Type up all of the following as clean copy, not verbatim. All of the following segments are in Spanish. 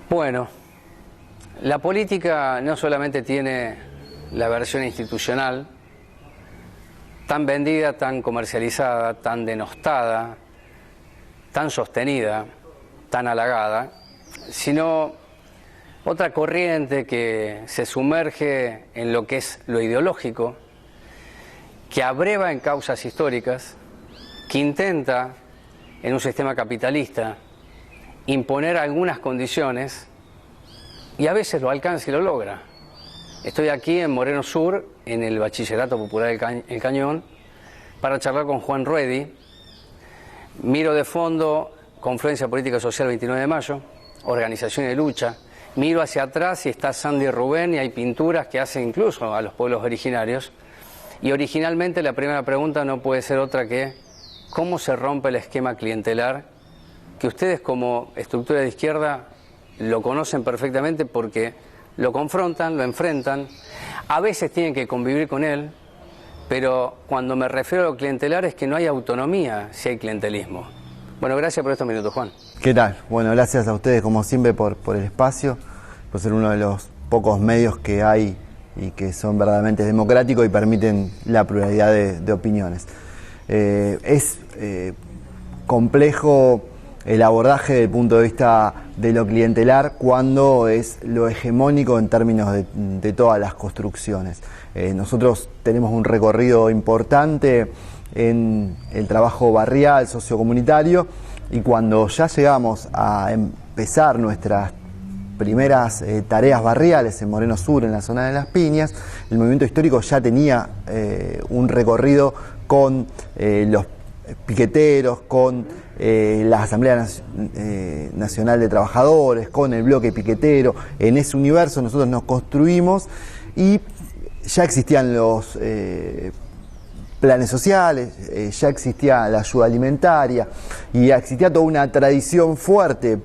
Bueno, la política no solamente tiene la versión institucional, tan vendida, tan comercializada, tan denostada, tan sostenida, tan halagada, sino otra corriente que se sumerge en lo que es lo ideológico, que abreva en causas históricas, que intenta, en un sistema capitalista, imponer algunas condiciones y a veces lo alcanza y lo logra. Estoy aquí en Moreno Sur, en el Bachillerato Popular El Cañón, para charlar con Juan Ruedi. Miro de fondo Confluencia Política Social 29 de Mayo, Organización de Lucha. Miro hacia atrás y está Sandy Rubén y hay pinturas que hacen incluso a los pueblos originarios. Y originalmente la primera pregunta no puede ser otra que ¿cómo se rompe el esquema clientelar? Que ustedes como estructura de izquierda lo conocen perfectamente porque lo confrontan, lo enfrentan, a veces tienen que convivir con él, pero cuando me refiero a lo clientelar es que no hay autonomía si hay clientelismo. Bueno, gracias por estos minutos, Juan. ¿Qué tal? Bueno, gracias a ustedes como siempre por el espacio, por ser uno de los pocos medios que hay y que son verdaderamente democráticos y permiten la pluralidad de opiniones. Es complejo el abordaje desde el punto de vista de lo clientelar cuando es lo hegemónico en términos de todas las construcciones. Nosotros tenemos un recorrido importante en el trabajo barrial, sociocomunitario, y cuando ya llegamos a empezar nuestras primeras tareas barriales en Moreno Sur, en la zona de Las Piñas, el movimiento histórico ya tenía un recorrido con los piqueteros, con la Asamblea Nacional de Trabajadores, con el bloque piquetero. En ese universo nosotros nos construimos y ya existían los planes sociales, ya existía la ayuda alimentaria y existía toda una tradición fuerte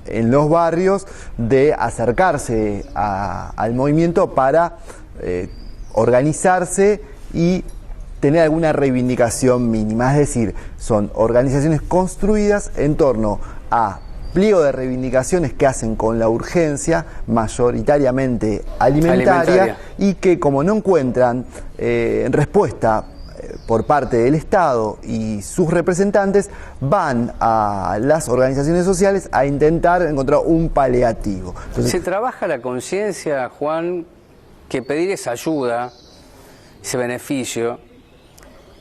en los barrios de acercarse al movimiento para organizarse y tener alguna reivindicación mínima, es decir, son organizaciones construidas en torno a pliego de reivindicaciones que hacen con la urgencia mayoritariamente alimentaria y que como no encuentran respuesta por parte del Estado y sus representantes, van a las organizaciones sociales a intentar encontrar un paliativo. Entonces, ¿se trabaja la conciencia, Juan, que pedir esa ayuda, ese beneficio,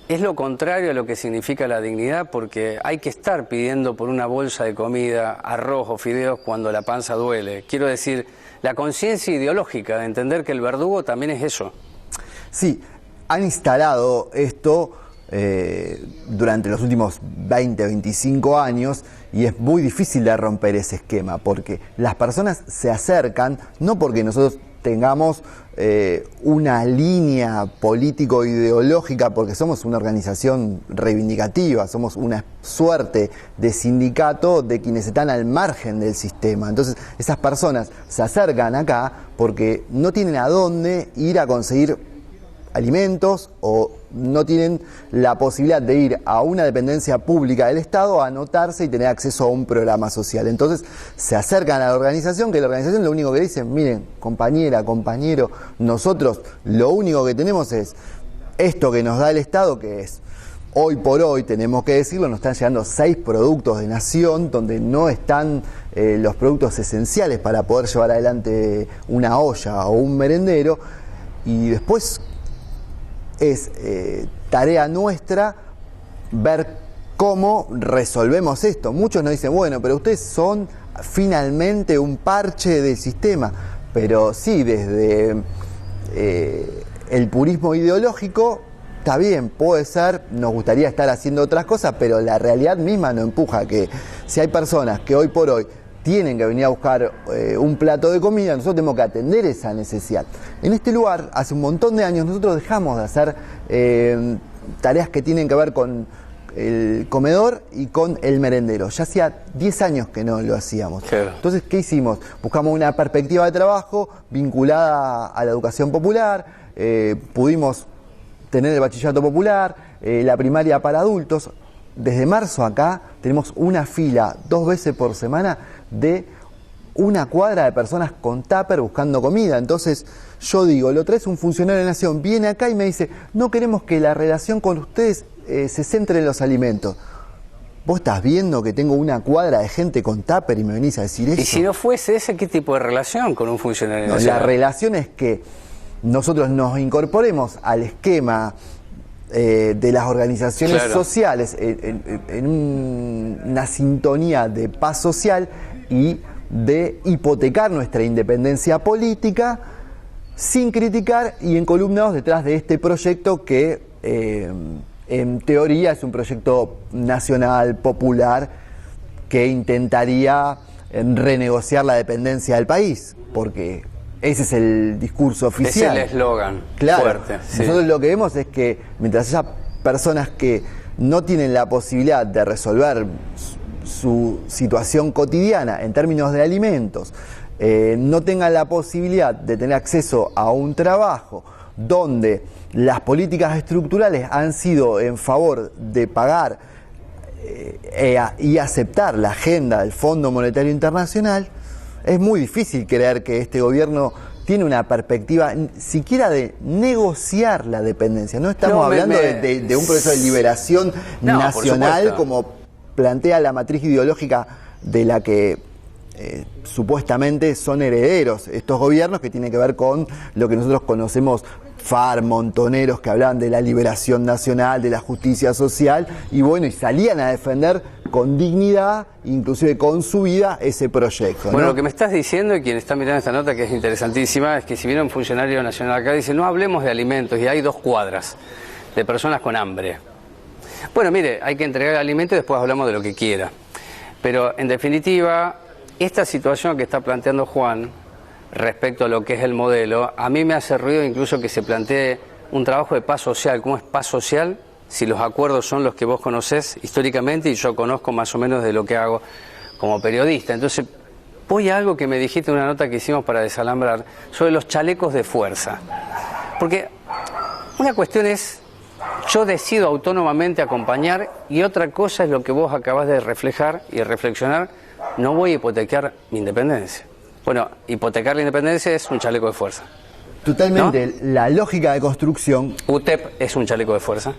es lo contrario a lo que significa la dignidad? Porque hay que estar pidiendo por una bolsa de comida, arroz o fideos cuando la panza duele. Quiero decir, la conciencia ideológica de entender que el verdugo también es eso. Sí, han instalado esto durante los últimos 20, 25 años y es muy difícil de romper ese esquema porque las personas se acercan no porque nosotros tengamos una línea político-ideológica, porque somos una organización reivindicativa, somos una suerte de sindicato de quienes están al margen del sistema. Entonces esas personas se acercan acá porque no tienen a dónde ir a conseguir alimentos o no tienen la posibilidad de ir a una dependencia pública del Estado a anotarse y tener acceso a un programa social. Entonces se acercan a la organización, que la organización lo único que dice, miren, compañera, compañero, nosotros lo único que tenemos es esto que nos da el Estado, que es, hoy por hoy, tenemos que decirlo, nos están llegando 6 productos de nación donde no están los productos esenciales para poder llevar adelante una olla o un merendero, y después es tarea nuestra ver cómo resolvemos esto. Muchos nos dicen, bueno, pero ustedes son finalmente un parche del sistema. Pero sí, desde el purismo ideológico, está bien, puede ser, nos gustaría estar haciendo otras cosas, pero la realidad misma nos empuja que si hay personas que hoy por hoy tienen que venir a buscar un plato de comida, nosotros tenemos que atender esa necesidad. En este lugar, hace un montón de años, nosotros dejamos de hacer tareas que tienen que ver con el comedor y con el merendero. Ya hacía 10 años que no lo hacíamos. Claro. Entonces, ¿qué hicimos? Buscamos una perspectiva de trabajo vinculada a la educación popular, pudimos tener el bachillerato popular, la primaria para adultos. Desde marzo acá tenemos una fila 2 veces por semana de una cuadra de personas con tupper buscando comida. Entonces yo digo, lo traes un funcionario de la Nación, viene acá y me dice, no queremos que la relación con ustedes se centre en los alimentos. ¿Vos estás viendo que tengo una cuadra de gente con tupper y me venís a decir eso? Y si no fuese ese, ¿qué tipo de relación con un funcionario nacional? La relación es que nosotros nos incorporemos al esquema de las organizaciones sociales en una sintonía de paz social y de hipotecar nuestra independencia política sin criticar y encolumnados detrás de este proyecto que en teoría es un proyecto nacional, popular, que intentaría renegociar la dependencia del país, porque ese es el discurso oficial. Es el eslogan fuerte. Sí. Nosotros lo que vemos es que mientras haya personas que no tienen la posibilidad de resolver su situación cotidiana en términos de alimentos, no tengan la posibilidad de tener acceso a un trabajo donde las políticas estructurales han sido en favor de pagar y aceptar la agenda del Fondo Monetario Internacional, es muy difícil creer que este gobierno tiene una perspectiva siquiera de negociar la dependencia. No estamos hablando de un proceso de liberación nacional como plantea la matriz ideológica de la que supuestamente son herederos estos gobiernos, que tiene que ver con lo que nosotros conocemos FARC, montoneros que hablaban de la liberación nacional, de la justicia social, y bueno, y salían a defender con dignidad, inclusive con su vida, ese proyecto, ¿no? Bueno, lo que me estás diciendo, y quien está mirando esta nota, que es interesantísima, es que si viene un funcionario nacional acá, dice, no hablemos de alimentos, y hay 2 cuadras de personas con hambre. Bueno, mire, hay que entregar el alimento y después hablamos de lo que quiera. Pero, en definitiva, esta situación que está planteando Juan, respecto a lo que es el modelo, a mí me hace ruido incluso que se plantee un trabajo de paz social. ¿Cómo es paz social? Si los acuerdos son los que vos conocés históricamente y yo conozco más o menos de lo que hago como periodista. Entonces, voy a algo que me dijiste en una nota que hicimos para desalambrar, sobre los chalecos de fuerza. Porque una cuestión es, yo decido autónomamente acompañar, y otra cosa es lo que vos acabás de reflejar y reflexionar, no voy a hipotecar mi independencia. Bueno, hipotecar la independencia es un chaleco de fuerza. Totalmente, ¿no? La lógica de construcción... UTEP es un chaleco de fuerza.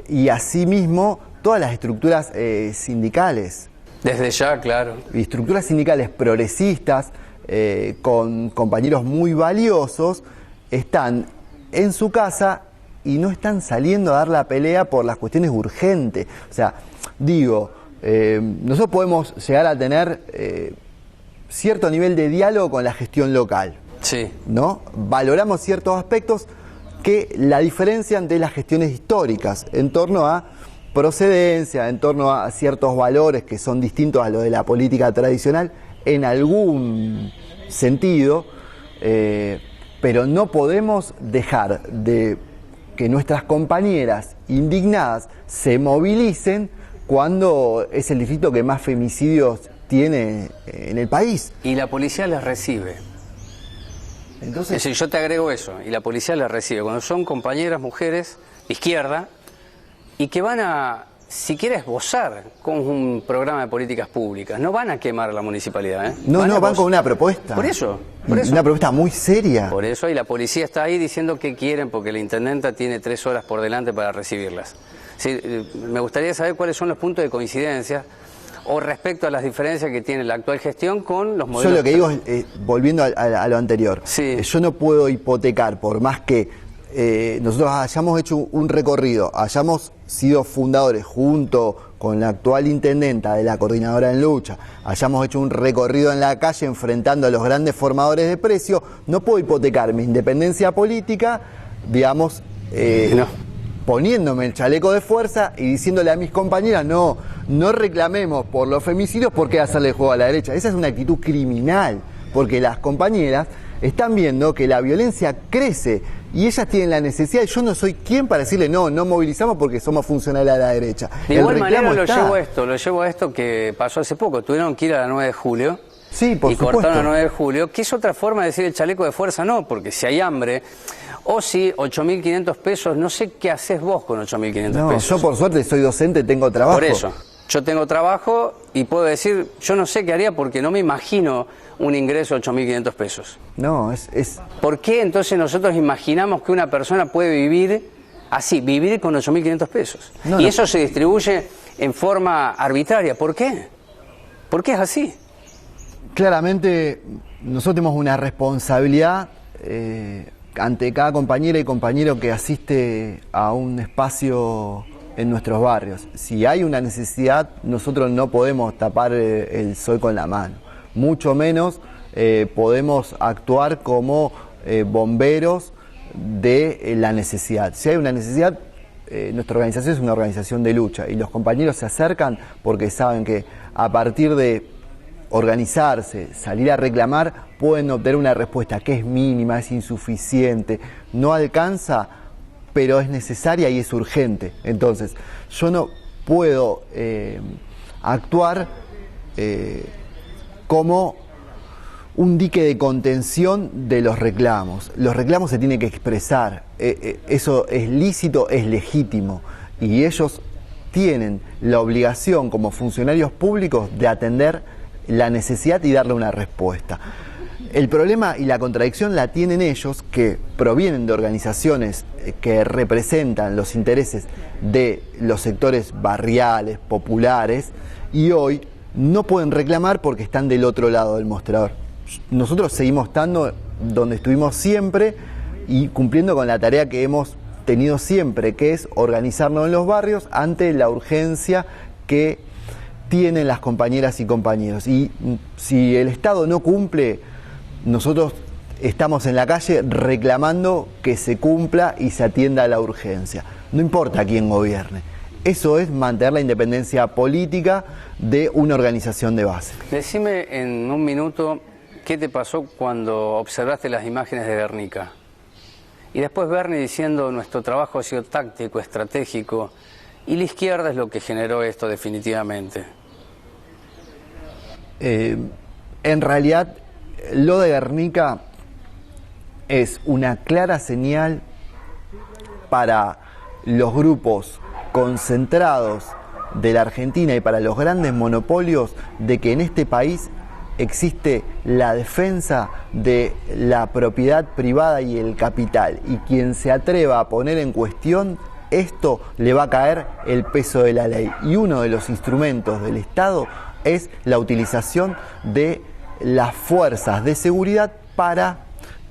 Y asimismo, todas las estructuras sindicales. Desde ya, claro. Y estructuras sindicales progresistas, con compañeros muy valiosos, están en su casa y no están saliendo a dar la pelea por las cuestiones urgentes. O sea, digo, nosotros podemos llegar a tener... cierto nivel de diálogo con la gestión local. Sí. ¿No? Valoramos ciertos aspectos que la diferencian de las gestiones históricas en torno a procedencia, en torno a ciertos valores que son distintos a los de la política tradicional en algún sentido, pero no podemos dejar de que nuestras compañeras indignadas se movilicen cuando es el distrito que más femicidios tiene en el país. Y la policía las recibe. Entonces, es decir, yo te agrego eso, y la policía las recibe. Cuando son compañeras mujeres de izquierda y que van a, siquiera esbozar con un programa de políticas públicas, no van a quemar la municipalidad, ¿eh? No, van con una propuesta. Por eso. Una propuesta muy seria. Por eso, y la policía está ahí diciendo qué quieren, porque la intendenta tiene 3 horas por delante para recibirlas. Sí, me gustaría saber cuáles son los puntos de coincidencia o respecto a las diferencias que tiene la actual gestión con los modelos. Yo lo que digo es, volviendo a lo anterior, sí. Yo no puedo hipotecar, por más que nosotros hayamos hecho un recorrido, hayamos sido fundadores junto con la actual intendenta de la Coordinadora en Lucha, hayamos hecho un recorrido en la calle enfrentando a los grandes formadores de precios, no puedo hipotecar mi independencia política, digamos, poniéndome el chaleco de fuerza y diciéndole a mis compañeras, no reclamemos por los femicidios porque hacerle juego a la derecha. Esa es una actitud criminal, porque las compañeras están viendo que la violencia crece y ellas tienen la necesidad, y yo no soy quien para decirle no movilizamos porque somos funcionales a la derecha. De igual manera lo llevo a esto que pasó hace poco, tuvieron que ir a la 9 de julio. Sí, por supuesto. Cortaron la 9 de julio, que es otra forma de decir el chaleco de fuerza, no, porque si hay hambre, o si 8.500 pesos, no sé qué haces vos con 8.500 pesos. Yo por suerte soy docente, tengo trabajo. Por eso, Yo tengo trabajo y puedo decir, yo no sé qué haría porque no me imagino un ingreso de 8.500 pesos. No, ¿Por qué entonces nosotros imaginamos que una persona puede vivir así, vivir con 8.500 pesos? No, y no. eso se distribuye en forma arbitraria. ¿Por qué? ¿Por qué es así? Claramente nosotros tenemos una responsabilidad ante cada compañera y compañero que asiste a un espacio en nuestros barrios. Si hay una necesidad, nosotros no podemos tapar el sol con la mano, mucho menos podemos actuar como bomberos de la necesidad. Si hay una necesidad, nuestra organización es una organización de lucha y los compañeros se acercan porque saben que a partir de organizarse, salir a reclamar, pueden obtener una respuesta que es mínima, es insuficiente, no alcanza, pero es necesaria y es urgente. Entonces, yo no puedo actuar como un dique de contención de los reclamos. Los reclamos se tienen que expresar, eso es lícito, es legítimo, y ellos tienen la obligación como funcionarios públicos de atender la necesidad y darle una respuesta. El problema y la contradicción la tienen ellos, que provienen de organizaciones que representan los intereses de los sectores barriales, populares, y hoy no pueden reclamar porque están del otro lado del mostrador. Nosotros seguimos estando donde estuvimos siempre y cumpliendo con la tarea que hemos tenido siempre, que es organizarnos en los barrios ante la urgencia que tienen las compañeras y compañeros. Y si el Estado no cumple, nosotros estamos en la calle reclamando que se cumpla y se atienda a la urgencia. No importa quién gobierne. Eso es mantener la independencia política de una organización de base. Decime en un minuto qué te pasó cuando observaste las imágenes de Guernica. Y después Bernie diciendo nuestro trabajo ha sido táctico, estratégico, y la izquierda es lo que generó esto definitivamente. En realidad, lo de Guernica es una clara señal para los grupos concentrados de la Argentina y para los grandes monopolios de que en este país existe la defensa de la propiedad privada y el capital, y quien se atreva a poner en cuestión esto le va a caer el peso de la ley, y uno de los instrumentos del Estado es la utilización de las fuerzas de seguridad para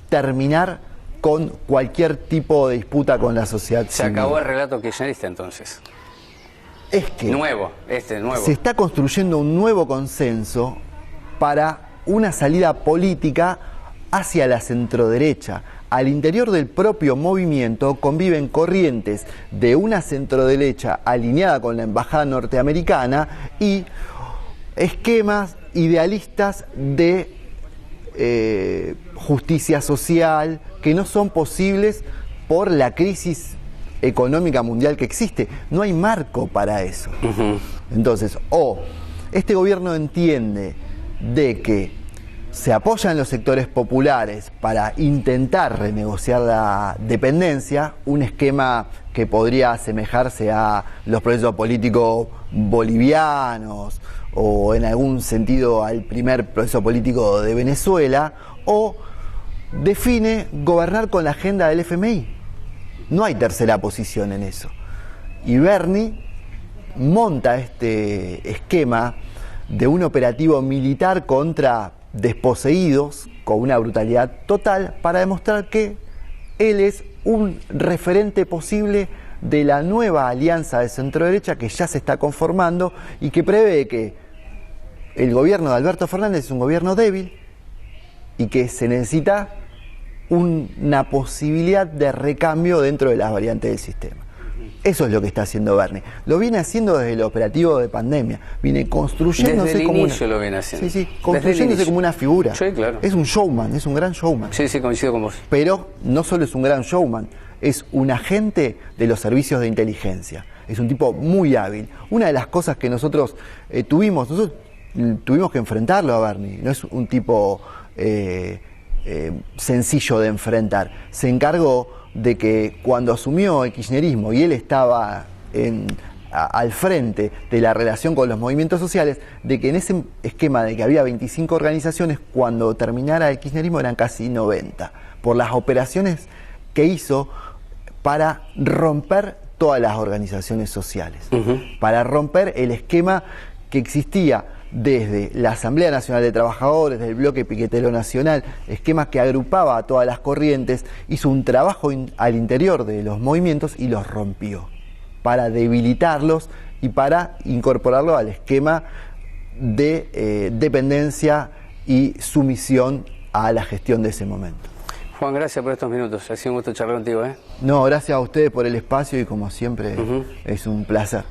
terminar con cualquier tipo de disputa con la sociedad civil. Se acabó el relato kirchnerista entonces. Es que nuevo. Se está construyendo un nuevo consenso para una salida política hacia la centroderecha. Al interior del propio movimiento conviven corrientes de una centroderecha alineada con la embajada norteamericana y esquemas idealistas de justicia social que no son posibles por la crisis económica mundial que existe. No hay marco para eso. Entonces, este gobierno entiende de que se apoyan los sectores populares para intentar renegociar la dependencia, un esquema que podría asemejarse a los procesos políticos bolivianos o en algún sentido al primer proceso político de Venezuela, o define gobernar con la agenda del FMI. No hay tercera posición en eso. Y Bernie monta este esquema de un operativo militar contra desposeídos con una brutalidad total para demostrar que él es un referente posible de la nueva alianza de centroderecha que ya se está conformando y que prevé que el gobierno de Alberto Fernández es un gobierno débil y que se necesita una posibilidad de recambio dentro de las variantes del sistema. Eso es lo que está haciendo Bernie. Lo viene haciendo desde el operativo de pandemia. Viene construyéndose desde el como inicio lo viene haciendo. Sí, construyéndose como una figura. Sí, claro. Es un showman, es un gran showman. Sí, coincido con vos. Pero no solo es un gran showman, es un agente de los servicios de inteligencia. Es un tipo muy hábil. Una de las cosas que nosotros tuvimos que enfrentarlo a Bernie. No es un tipo sencillo de enfrentar. Se encargó de que cuando asumió el kirchnerismo y él estaba al frente de la relación con los movimientos sociales, de que en ese esquema de que había 25 organizaciones, cuando terminara el kirchnerismo eran casi 90, por las operaciones que hizo para romper todas las organizaciones sociales, para romper el esquema que existía desde la Asamblea Nacional de Trabajadores, del Bloque Piquetero Nacional, esquema que agrupaba a todas las corrientes, hizo un trabajo al interior de los movimientos y los rompió, para debilitarlos y para incorporarlo al esquema de dependencia y sumisión a la gestión de ese momento. Juan, gracias por estos minutos, ha sido un gusto charlar contigo. No, gracias a ustedes por el espacio y como siempre es un placer.